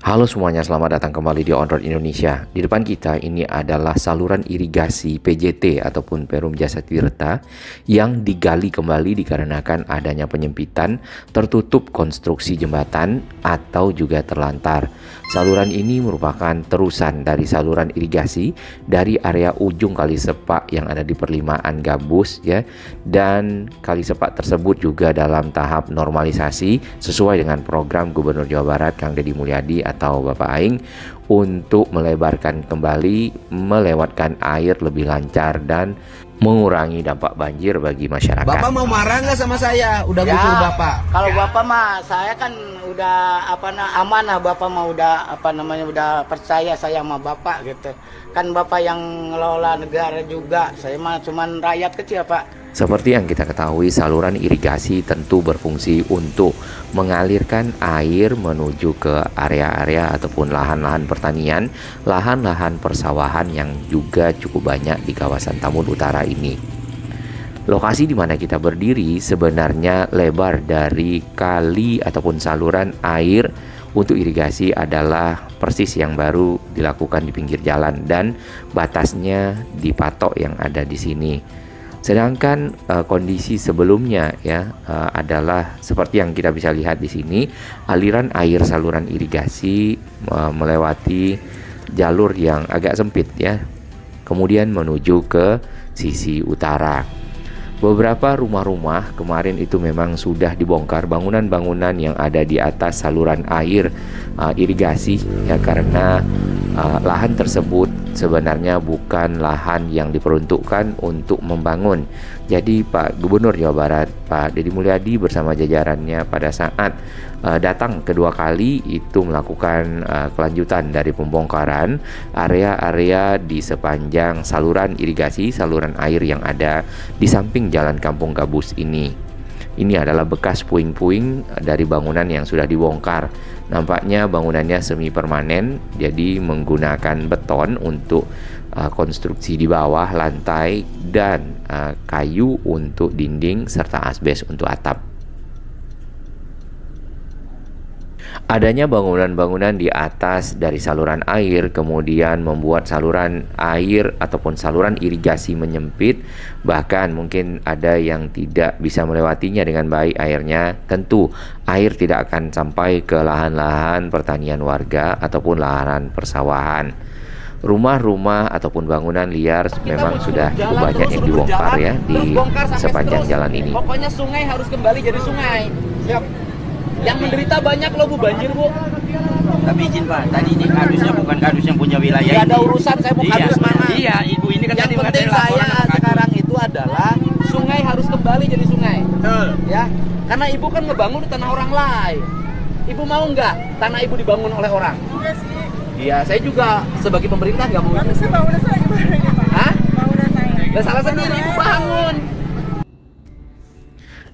Halo semuanya, selamat datang kembali di On Road Indonesia. Di depan kita ini adalah saluran irigasi PJT ataupun Perum Jasa Tirta yang digali kembali dikarenakan adanya penyempitan, tertutup konstruksi jembatan atau juga terlantar. Saluran ini merupakan terusan dari saluran irigasi dari area ujung Kali Sepak yang ada di perlimaan Gabus ya. Dan Kali Sepak tersebut juga dalam tahap normalisasi sesuai dengan program Gubernur Jawa Barat Kang Deddy Mulyadi atau Bapak Aing untuk melebarkan kembali, melewatkan air lebih lancar dan mengurangi dampak banjir bagi masyarakat. Bapak mau marah nggak sama saya? Udah Ya, gusur Bapak. Kalau Bapak mah saya kan udah amanah, Bapak mah udah udah percaya saya sama Bapak gitu. Kan Bapak yang ngelola negara juga. Saya mah cuman rakyat kecil, Pak. Seperti yang kita ketahui, saluran irigasi tentu berfungsi untuk mengalirkan air menuju ke area-area ataupun lahan-lahan pertanian, lahan-lahan persawahan yang juga cukup banyak di kawasan Tambun Utara ini. Lokasi di mana kita berdiri sebenarnya lebar dari kali ataupun saluran air untuk irigasi adalah persis yang baru dilakukan di pinggir jalan dan batasnya dipatok yang ada di sini. Sedangkan kondisi sebelumnya ya adalah seperti yang kita bisa lihat di sini, aliran air saluran irigasi melewati jalur yang agak sempit ya, kemudian menuju ke sisi utara. Beberapa rumah-rumah kemarin itu memang sudah dibongkar bangunan-bangunan yang ada di atas saluran air irigasi ya, karena lahan tersebut sebenarnya bukan lahan yang diperuntukkan untuk membangun. Jadi Pak Gubernur Jawa Barat, Pak Deddy Mulyadi bersama jajarannya pada saat datang kedua kali itu melakukan kelanjutan dari pembongkaran area-area di sepanjang saluran irigasi, saluran air yang ada di samping Jalan Kampung Gabus ini. Ini adalah bekas puing-puing dari bangunan yang sudah dibongkar. Nampaknya bangunannya semi permanen, jadi menggunakan beton untuk konstruksi di bawah lantai dan kayu untuk dinding serta asbes untuk atap. Adanya bangunan-bangunan di atas dari saluran air kemudian membuat saluran air ataupun saluran irigasi menyempit, bahkan mungkin ada yang tidak bisa melewatinya dengan baik airnya. Tentu air tidak akan sampai ke lahan-lahan pertanian warga ataupun lahan persawahan. Rumah-rumah ataupun bangunan liar memang sudah cukup banyak yang dibongkar ya di sepanjang jalan ini. Pokoknya sungai harus kembali jadi sungai. Siap. Yang menderita banyak loh Bu, banjir Bu. Tapi izin Pak, tadi ini kardusnya bukan kardus yang punya wilayah Gak ini. ada urusan saya mau kardus mana. Iya, Ibu ini kan Yang tadi penting katanya saya laporan sekarang itu adalah sungai harus kembali jadi sungai. Betul. Ya, karena Ibu kan ngebangun di tanah orang lain. Ibu mau nggak tanah Ibu dibangun oleh orang? Iya sih. Iya, saya juga sebagai pemerintah nggak mau itu. Tapi saya bangunan saya gimana ya Pak? Hah? Bangunan saya. Nggak salah sendiri Ibu bangun.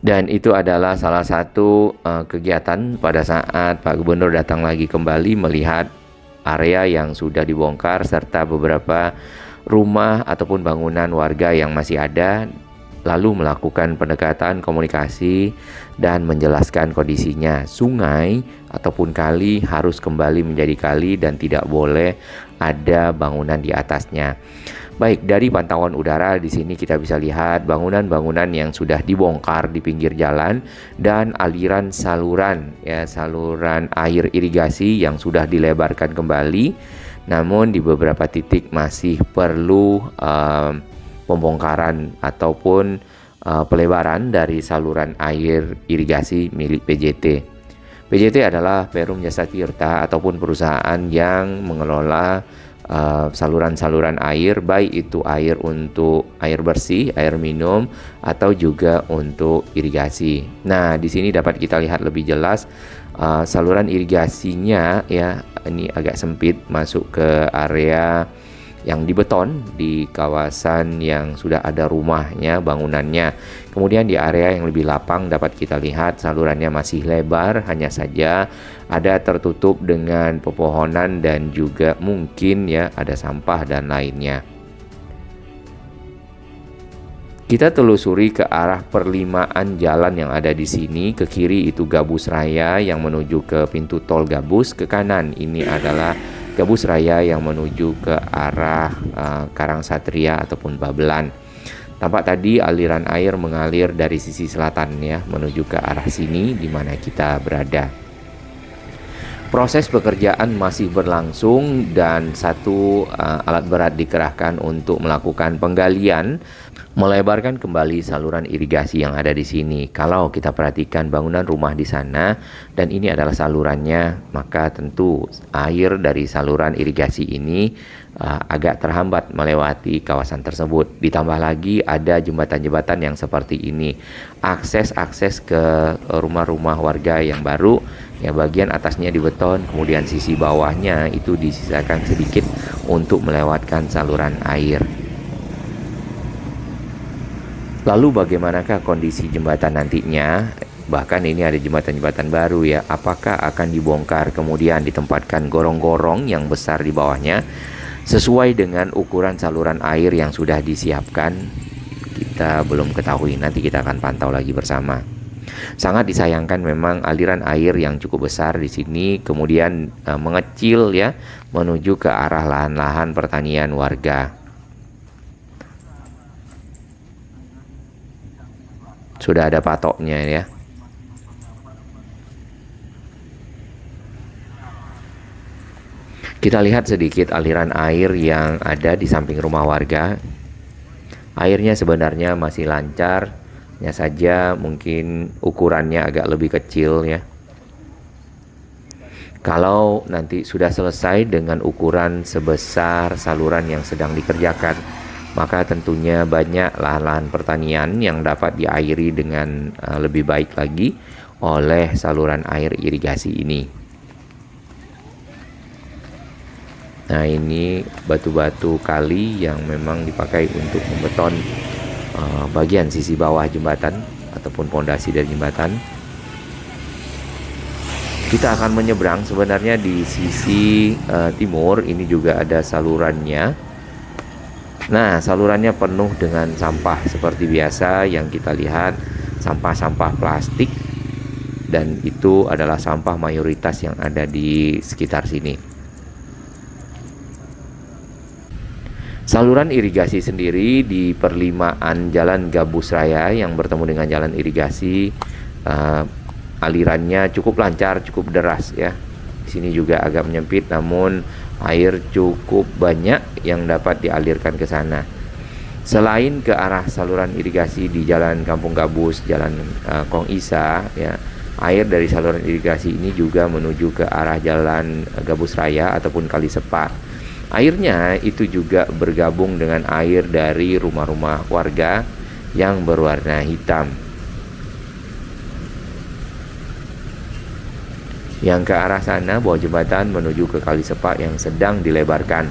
Dan itu adalah salah satu kegiatan pada saat Pak Gubernur datang lagi kembali melihat area yang sudah dibongkar serta beberapa rumah ataupun bangunan warga yang masih ada, lalu melakukan pendekatan komunikasi dan menjelaskan kondisinya. Sungai ataupun kali harus kembali menjadi kali dan tidak boleh ada bangunan di atasnya. Baik, dari pantauan udara di sini kita bisa lihat bangunan-bangunan yang sudah dibongkar di pinggir jalan dan aliran saluran ya, saluran air irigasi yang sudah dilebarkan kembali. Namun di beberapa titik masih perlu pembongkaran ataupun pelebaran dari saluran air irigasi milik PJT. PJT adalah Perum Jasa Tirta ataupun perusahaan yang mengelola saluran-saluran air, baik itu air untuk air bersih, air minum, atau juga untuk irigasi. Nah, di sini dapat kita lihat lebih jelas saluran irigasinya ya, ini agak sempit masuk ke area yang dibeton di kawasan yang sudah ada rumahnya, bangunannya. Kemudian di area yang lebih lapang dapat kita lihat salurannya masih lebar, hanya saja ada tertutup dengan pepohonan dan juga mungkin ya ada sampah dan lainnya. Kita telusuri ke arah perlimaan jalan yang ada di sini. Ke kiri itu Gabus Raya yang menuju ke pintu tol Gabus. Ke kanan ini adalah Gabus Raya yang menuju ke arah Karangsatria ataupun Babelan. Tampak tadi aliran air mengalir dari sisi selatan ya, menuju ke arah sini di mana kita berada. Proses pekerjaan masih berlangsung dan satu alat berat dikerahkan untuk melakukan penggalian, melebarkan kembali saluran irigasi yang ada di sini. Kalau kita perhatikan bangunan rumah di sana dan ini adalah salurannya, maka tentu air dari saluran irigasi ini agak terhambat melewati kawasan tersebut. Ditambah lagi ada jembatan-jembatan yang seperti ini. Akses ke rumah-rumah warga yang baru, ya bagian atasnya di beton, kemudian sisi bawahnya itu disisakan sedikit untuk melewatkan saluran air. Lalu bagaimanakah kondisi jembatan nantinya? Bahkan ini ada jembatan-jembatan baru ya. Apakah akan dibongkar kemudian ditempatkan gorong-gorong yang besar di bawahnya sesuai dengan ukuran saluran air yang sudah disiapkan? Kita belum ketahui, nanti kita akan pantau lagi bersama. Sangat disayangkan memang aliran air yang cukup besar di sini kemudian mengecil ya menuju ke arah lahan-lahan pertanian warga. Sudah ada patoknya ya. Kita lihat sedikit aliran air yang ada di samping rumah warga. Airnya sebenarnya masih lancar, hanya saja mungkin ukurannya agak lebih kecil ya. Kalau nanti sudah selesai dengan ukuran sebesar saluran yang sedang dikerjakan, maka tentunya banyak lahan-lahan pertanian yang dapat diairi dengan lebih baik lagi oleh saluran air irigasi ini. Nah, ini batu-batu kali yang memang dipakai untuk membeton bagian sisi bawah jembatan ataupun pondasi dari jembatan. Kita akan menyeberang, sebenarnya di sisi timur ini juga ada salurannya. Nah, salurannya penuh dengan sampah seperti biasa yang kita lihat, sampah-sampah plastik, dan itu adalah sampah mayoritas yang ada di sekitar sini. Saluran irigasi sendiri di perlimaan Jalan Gabus Raya yang bertemu dengan jalan irigasi, alirannya cukup lancar, cukup deras ya. Di sini juga agak menyempit, namun air cukup banyak yang dapat dialirkan ke sana. Selain ke arah saluran irigasi di Jalan Kampung Gabus, Jalan Kong Isa ya, air dari saluran irigasi ini juga menuju ke arah Jalan Gabus Raya ataupun Kali Sepak. Airnya itu juga bergabung dengan air dari rumah-rumah warga yang berwarna hitam. Yang ke arah sana bawah jembatan menuju ke Kali Sepak yang sedang dilebarkan.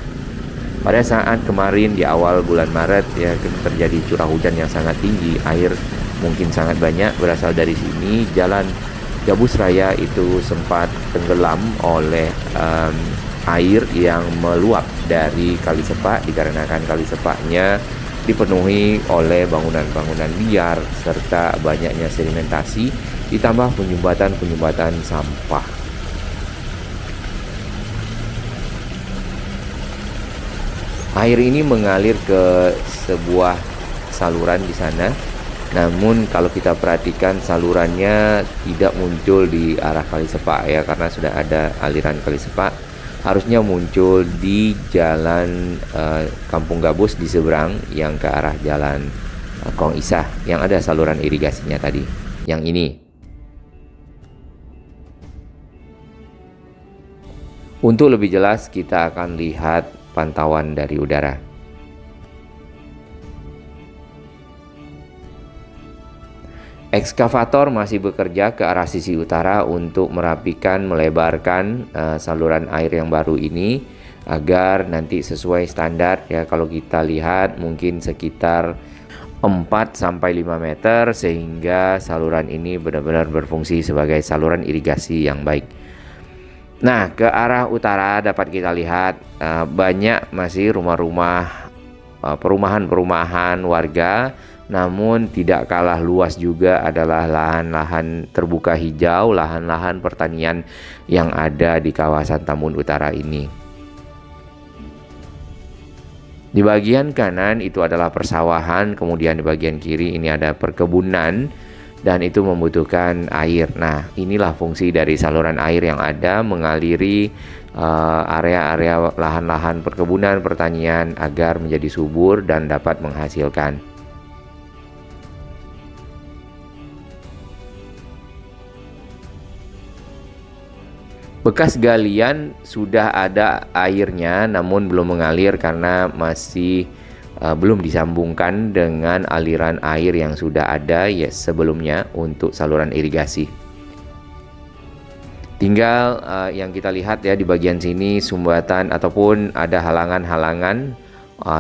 Pada saat kemarin di awal bulan Maret ya, terjadi curah hujan yang sangat tinggi, air mungkin sangat banyak berasal dari sini. Jalan Gabus Raya itu sempat tenggelam oleh air yang meluap dari Kali Sepak, dikarenakan Kali Sepaknya dipenuhi oleh bangunan-bangunan liar serta banyaknya sedimentasi ditambah penyumbatan sampah. Air ini mengalir ke sebuah saluran di sana. Namun kalau kita perhatikan salurannya tidak muncul di arah Kali Sepak ya, karena sudah ada aliran Kali Sepak. Harusnya muncul di jalan Kampung Gabus di seberang yang ke arah jalan Kong Isa yang ada saluran irigasinya tadi, yang ini. Untuk lebih jelas kita akan lihat pantauan dari udara. Ekskavator masih bekerja ke arah sisi utara untuk merapikan, melebarkan saluran air yang baru ini agar nanti sesuai standar ya. Kalau kita lihat mungkin sekitar 4-5 meter sehingga saluran ini benar-benar berfungsi sebagai saluran irigasi yang baik. Nah, ke arah utara dapat kita lihat banyak masih rumah-rumah, perumahan-perumahan warga namun tidak kalah luas juga adalah lahan-lahan terbuka hijau, lahan-lahan pertanian yang ada di kawasan Tambun Utara ini. Di bagian kanan itu adalah persawahan, kemudian di bagian kiri ini ada perkebunan, dan itu membutuhkan air. Nah, inilah fungsi dari saluran air yang ada, mengaliri area-area lahan-lahan perkebunan pertanian agar menjadi subur dan dapat menghasilkan. Bekas galian sudah ada airnya, namun belum mengalir karena masih belum disambungkan dengan aliran air yang sudah ada ya sebelumnya untuk saluran irigasi. Tinggal yang kita lihat ya di bagian sini sumbatan ataupun ada halangan-halangan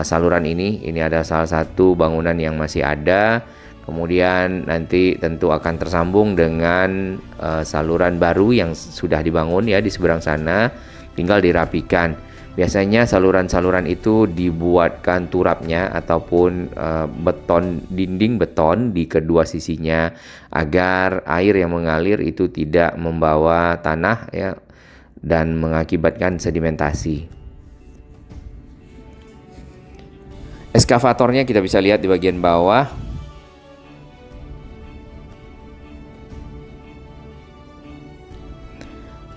saluran ini. Ini ada salah satu bangunan yang masih ada. Kemudian nanti tentu akan tersambung dengan saluran baru yang sudah dibangun ya di seberang sana, tinggal dirapikan. Biasanya saluran-saluran itu dibuatkan turapnya ataupun dinding beton di kedua sisinya agar air yang mengalir itu tidak membawa tanah ya dan mengakibatkan sedimentasi. Eskavatornya kita bisa lihat di bagian bawah.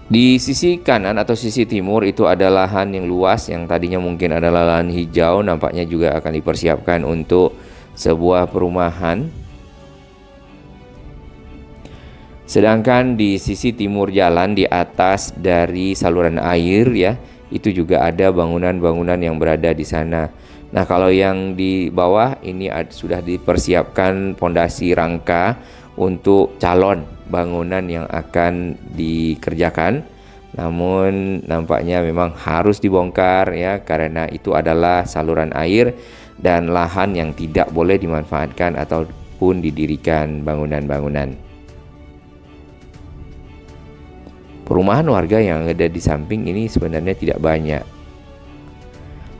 Di sisi kanan atau sisi timur itu ada lahan yang luas yang tadinya mungkin adalah lahan hijau, nampaknya juga akan dipersiapkan untuk sebuah perumahan. Sedangkan di sisi timur jalan di atas dari saluran air ya, itu juga ada bangunan-bangunan yang berada di sana. Nah, kalau yang di bawah ini sudah dipersiapkan pondasi rangka untuk calon bangunan yang akan dikerjakan, namun nampaknya memang harus dibongkar ya karena itu adalah saluran air dan lahan yang tidak boleh dimanfaatkan ataupun didirikan bangunan-bangunan. Perumahan warga yang ada di samping ini sebenarnya tidak banyak.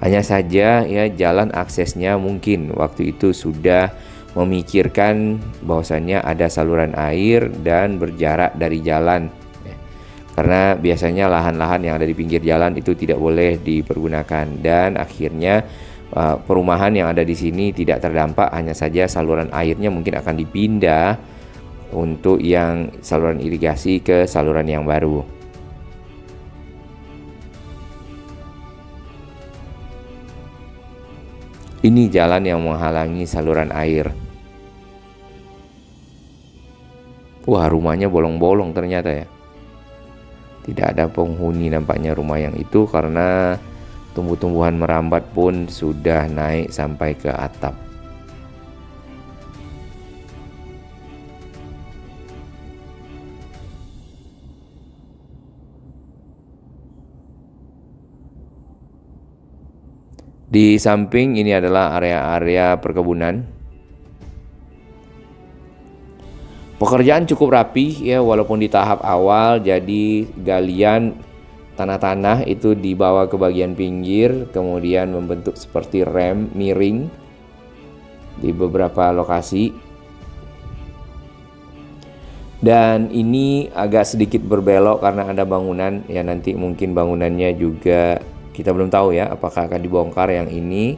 Hanya saja ya jalan aksesnya mungkin waktu itu sudah memikirkan bahwasannya ada saluran air dan berjarak dari jalan ya. Karena biasanya lahan-lahan yang ada di pinggir jalan itu tidak boleh dipergunakan dan akhirnya perumahan yang ada di sini tidak terdampak, hanya saja saluran airnya mungkin akan dipindah untuk yang saluran irigasi ke saluran yang baru. Ini jalan yang menghalangi saluran air. Wah, rumahnya bolong-bolong ternyata ya. Tidak ada penghuni nampaknya rumah yang itu karena tumbuh-tumbuhan merambat pun sudah naik sampai ke atap. Di samping ini adalah area-area perkebunan. Pekerjaan cukup rapi ya walaupun di tahap awal, jadi galian tanah-tanah itu dibawa ke bagian pinggir kemudian membentuk seperti rem miring di beberapa lokasi. Dan ini agak sedikit berbelok karena ada bangunan ya, nanti mungkin bangunannya juga kita belum tahu ya apakah akan dibongkar yang ini.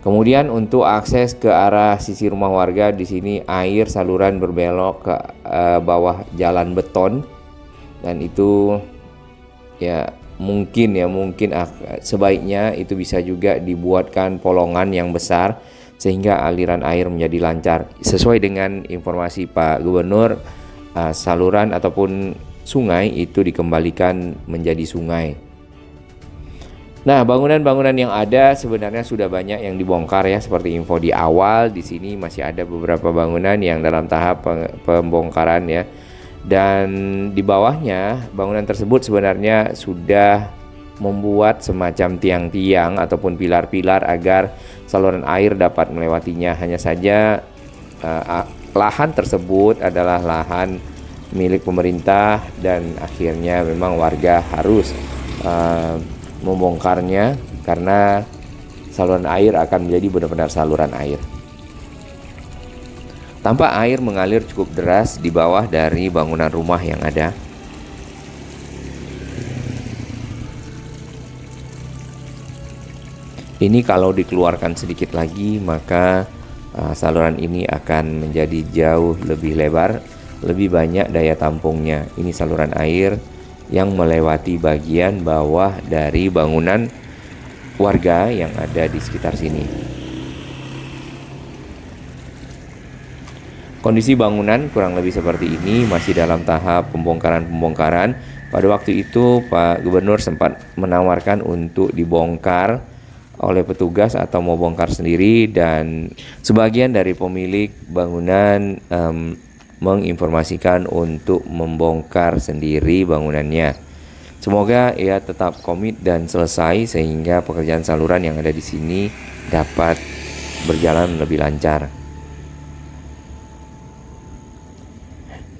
Kemudian untuk akses ke arah sisi rumah warga di sini air saluran berbelok ke bawah jalan beton dan itu ya mungkin sebaiknya itu bisa juga dibuatkan polongan yang besar sehingga aliran air menjadi lancar. Sesuai dengan informasi Pak Gubernur, saluran ataupun sungai itu dikembalikan menjadi sungai. Nah, bangunan-bangunan yang ada sebenarnya sudah banyak yang dibongkar ya, seperti info di awal. Di sini masih ada beberapa bangunan yang dalam tahap pembongkaran ya. Dan di bawahnya bangunan tersebut sebenarnya sudah membuat semacam tiang-tiang ataupun pilar-pilar agar saluran air dapat melewatinya. Hanya saja lahan tersebut adalah lahan milik pemerintah dan akhirnya memang warga harus membongkarnya karena saluran air akan menjadi benar-benar saluran air. Tampak air mengalir cukup deras di bawah dari bangunan rumah yang ada. Ini kalau dikeluarkan sedikit lagi, maka saluran ini akan menjadi jauh lebih lebar, lebih banyak daya tampungnya. Ini saluran air yang melewati bagian bawah dari bangunan warga yang ada di sekitar sini. Kondisi bangunan kurang lebih seperti ini, masih dalam tahap pembongkaran. Pada waktu itu Pak Gubernur sempat menawarkan untuk dibongkar oleh petugas atau mau bongkar sendiri, dan sebagian dari pemilik bangunan menginformasikan untuk membongkar sendiri bangunannya. Semoga ia tetap komit dan selesai sehingga pekerjaan saluran yang ada di sini dapat berjalan lebih lancar.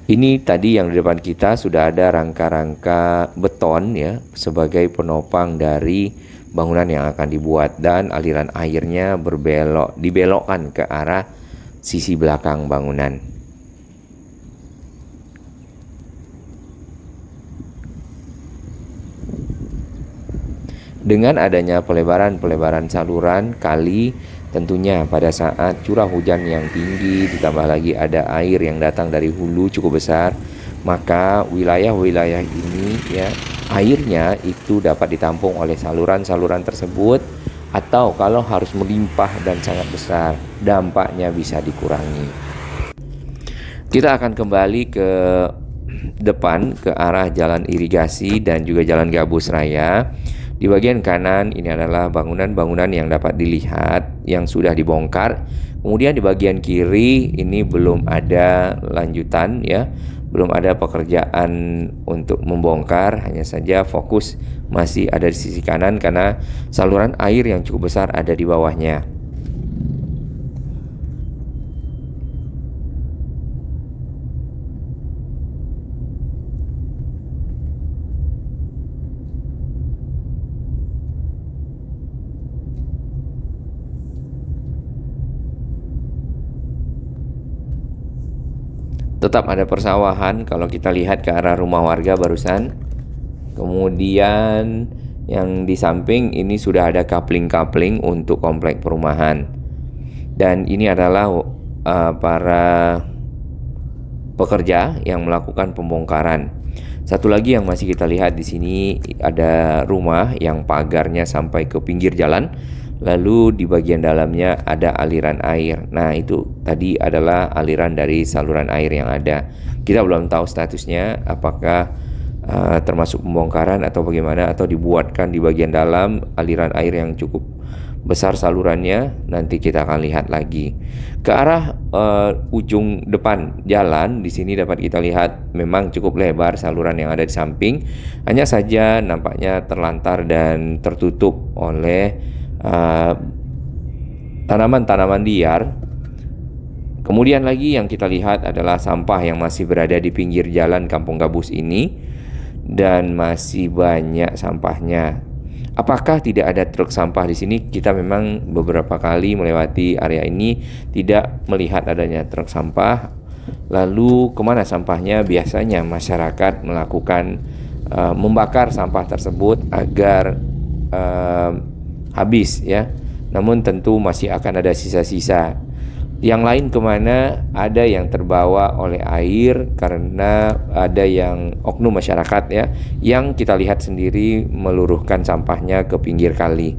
Ini tadi yang di depan kita sudah ada rangka-rangka beton ya sebagai penopang dari bangunan yang akan dibuat, dan aliran airnya dibelokkan ke arah sisi belakang bangunan. Dengan adanya pelebaran saluran kali, tentunya pada saat curah hujan yang tinggi ditambah lagi ada air yang datang dari hulu cukup besar, maka wilayah-wilayah ini ya airnya itu dapat ditampung oleh saluran-saluran tersebut, atau kalau harus melimpah dan sangat besar, dampaknya bisa dikurangi. Kita akan kembali ke depan ke arah jalan irigasi dan juga jalan Gabus Raya. Di bagian kanan ini adalah bangunan-bangunan yang dapat dilihat yang sudah dibongkar. Kemudian di bagian kiri ini belum ada lanjutan ya, belum ada pekerjaan untuk membongkar, hanya saja fokus masih ada di sisi kanan karena saluran air yang cukup besar ada di bawahnya. Tetap ada persawahan kalau kita lihat ke arah rumah warga barusan. Kemudian yang di samping ini sudah ada kapling-kapling untuk komplek perumahan. Dan ini adalah para pekerja yang melakukan pembongkaran. Satu lagi yang masih kita lihat di sini ada rumah yang pagarnya sampai ke pinggir jalan. Lalu di bagian dalamnya ada aliran air. Nah itu tadi adalah aliran dari saluran air yang ada. Kita belum tahu statusnya apakah termasuk pembongkaran atau bagaimana, atau dibuatkan di bagian dalam aliran air yang cukup besar salurannya. Nanti kita akan lihat lagi. Ke arah ujung depan jalan di sini dapat kita lihat memang cukup lebar saluran yang ada di samping. Hanya saja nampaknya terlantar dan tertutup oleh tanaman-tanaman liar. Kemudian lagi yang kita lihat adalah sampah yang masih berada di pinggir jalan Kampung Gabus ini, dan masih banyak sampahnya. Apakah tidak ada truk sampah di sini? Kita memang beberapa kali melewati area ini tidak melihat adanya truk sampah. Lalu kemana sampahnya? Biasanya masyarakat melakukan membakar sampah tersebut agar habis ya. Namun tentu masih akan ada sisa-sisa. Yang lain kemana? Ada yang terbawa oleh air karena ada yang oknum masyarakat ya, yang kita lihat sendiri meluruhkan sampahnya ke pinggir kali.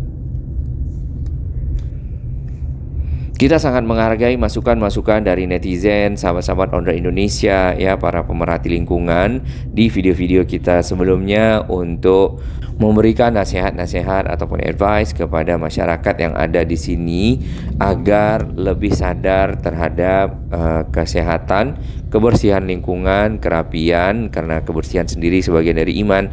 Kita sangat menghargai masukan-masukan dari netizen, sahabat-sahabat owner Indonesia ya, para pemerhati lingkungan di video-video kita sebelumnya untuk memberikan nasihat-nasihat ataupun advice kepada masyarakat yang ada di sini agar lebih sadar terhadap kesehatan, kebersihan lingkungan, kerapian, karena kebersihan sendiri sebagian dari iman,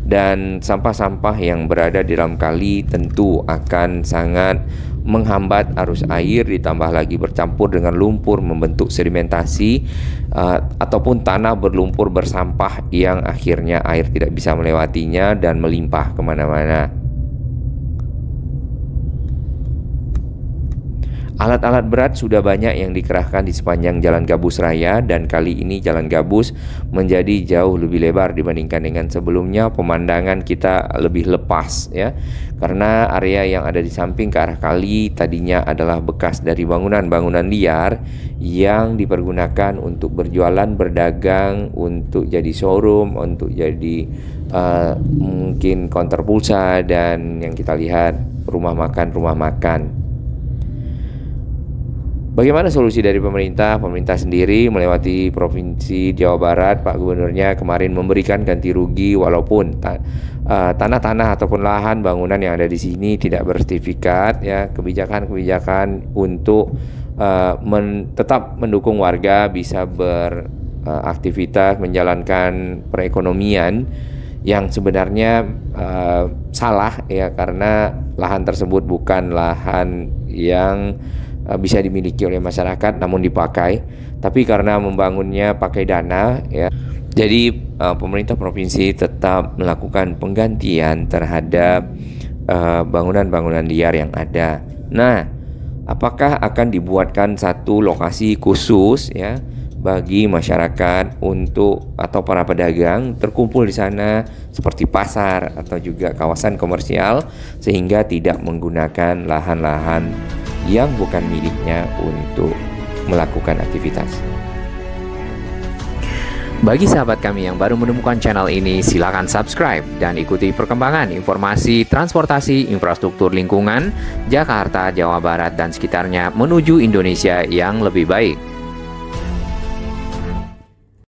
dan sampah-sampah yang berada di dalam kali tentu akan sangat menghambat arus air, ditambah lagi bercampur dengan lumpur membentuk sedimentasi ataupun tanah berlumpur bersampah yang akhirnya air tidak bisa melewatinya dan melimpah kemana-mana. Alat-alat berat sudah banyak yang dikerahkan di sepanjang Jalan Gabus Raya, dan kali ini Jalan Gabus menjadi jauh lebih lebar dibandingkan dengan sebelumnya. Pemandangan kita lebih lepas ya, karena area yang ada di samping ke arah kali tadinya adalah bekas dari bangunan-bangunan liar yang dipergunakan untuk berjualan, berdagang, untuk jadi showroom, untuk jadi mungkin counter pulsa, dan yang kita lihat rumah makan. Bagaimana solusi dari pemerintah? Pemerintah sendiri melewati Provinsi Jawa Barat, Pak Gubernurnya kemarin memberikan ganti rugi, walaupun tanah-tanah ataupun lahan bangunan yang ada di sini tidak bersertifikat ya. Kebijakan-kebijakan untuk tetap mendukung warga bisa beraktivitas, menjalankan perekonomian yang sebenarnya salah ya, karena lahan tersebut bukan lahan yang bisa dimiliki oleh masyarakat namun dipakai, tapi karena membangunnya pakai dana ya, jadi pemerintah provinsi tetap melakukan penggantian terhadap bangunan-bangunan liar yang ada. Nah, apakah akan dibuatkan satu lokasi khusus ya bagi masyarakat untuk atau para pedagang terkumpul di sana seperti pasar atau juga kawasan komersial, sehingga tidak menggunakan lahan-lahan yang bukan miliknya untuk melakukan aktivitas. Bagi sahabat kami yang baru menemukan channel ini, silakan subscribe dan ikuti perkembangan informasi transportasi, infrastruktur lingkungan, Jakarta, Jawa Barat, dan sekitarnya menuju Indonesia yang lebih baik.